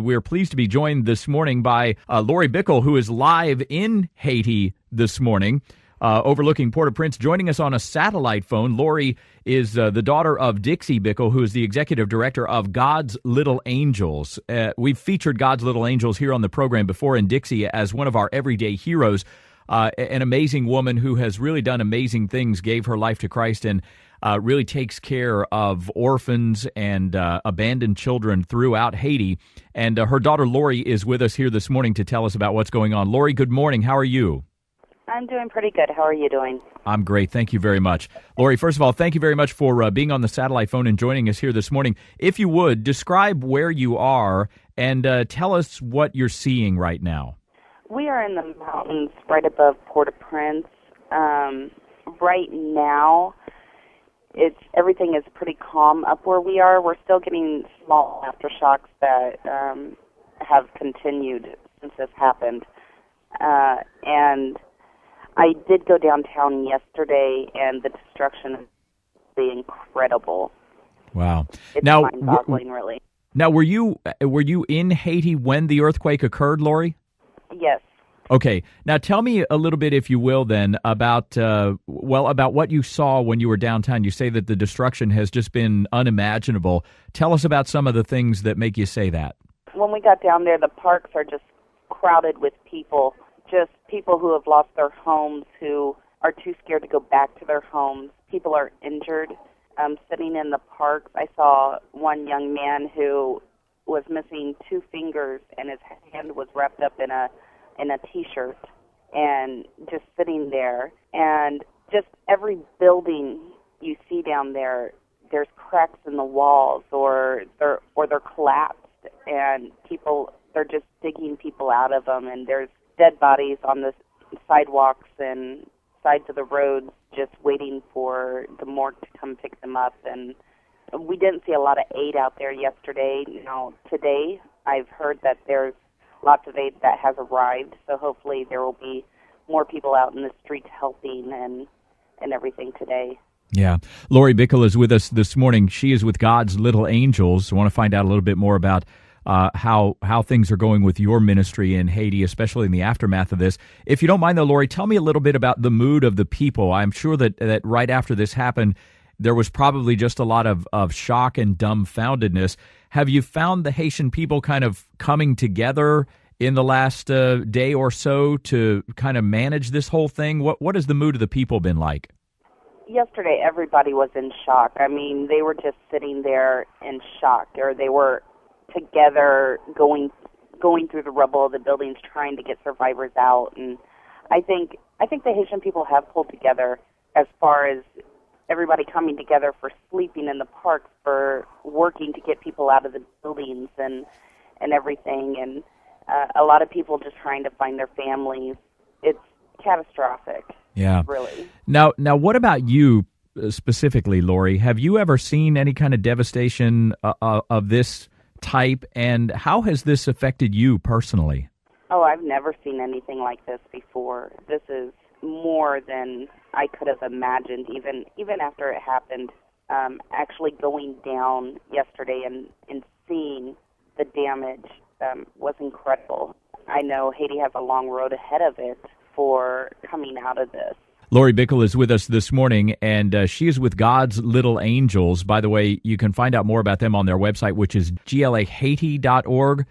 and we're pleased to be joined this morning by Laurie Bickel, who is live in Haiti this morning, overlooking Port-au-Prince. Joining us on a satellite phone, Laurie is the daughter of Dixie Bickel, who is the executive director of God's Little Angels. We've featured God's Little Angels here on the program before, and Dixie as one of our everyday heroes, an amazing woman who has really done amazing things, gave her life to Christ, and really takes care of orphans and abandoned children throughout Haiti. And her daughter Laurie is with us here this morning to tell us about what's going on. Laurie, good morning. How are you? I'm doing pretty good. How are you doing? I'm great. Thank you very much. Laurie, first of all, thank you very much for being on the satellite phone and joining us here this morning. If you would, describe where you are and tell us what you're seeing right now. We are in the mountains right above Port-au-Prince. Right now, everything is pretty calm up where we are. We're still getting small aftershocks that have continued since this happened. And I did go downtown yesterday, and the destruction is incredible. Wow! It's now, mind-boggling, really. Now, were you in Haiti when the earthquake occurred, Laurie? Yes. Okay. Now, tell me a little bit, if you will, then about what you saw when you were downtown. You say that the destruction has just been unimaginable. Tell us about some of the things that make you say that. When we got down there, the parks are just crowded with people. Just people who have lost their homes, who are too scared to go back to their homes. People are injured, sitting in the parks. I saw one young man who was missing 2 fingers, and his hand was wrapped up in a T-shirt, and just sitting there. And just every building you see down there, there's cracks in the walls, or they're collapsed, and they're just digging people out of them, and there's dead bodies on the sidewalks and sides of the roads just waiting for the morgue to come pick them up. And we didn't see a lot of aid out there yesterday. Now, today, I've heard that there's lots of aid that has arrived, so hopefully there will be more people out in the streets helping and everything today. Yeah. Laurie Bickel is with us this morning. She is with God's Little Angels. I want to find out a little bit more about how things are going with your ministry in Haiti, especially in the aftermath of this. If you don't mind, though, Laurie, tell me a little bit about the mood of the people. I'm sure that right after this happened, there was probably just a lot of shock and dumbfoundedness. Have you found the Haitian people kind of coming together in the last day or so to kind of manage this whole thing? What has the mood of the people been like? Yesterday, everybody was in shock. I mean, they were just sitting there in shock, or they were together going through the rubble of the buildings trying to get survivors out. And I think the Haitian people have pulled together as far as everybody coming together for sleeping in the parks, for working to get people out of the buildings and everything, and a lot of people just trying to find their families. It's catastrophic. Yeah. Really. Now what about you specifically, Laurie? Have you ever seen any kind of devastation of this type, and how has this affected you personally? Oh, I've never seen anything like this before. This is more than I could have imagined, even after it happened. Actually going down yesterday and seeing the damage was incredible. I know Haiti has a long road ahead of it for coming out of this. Laurie Bickel is with us this morning, and she is with God's Little Angels. By the way, you can find out more about them on their website, which is glahaiti.org.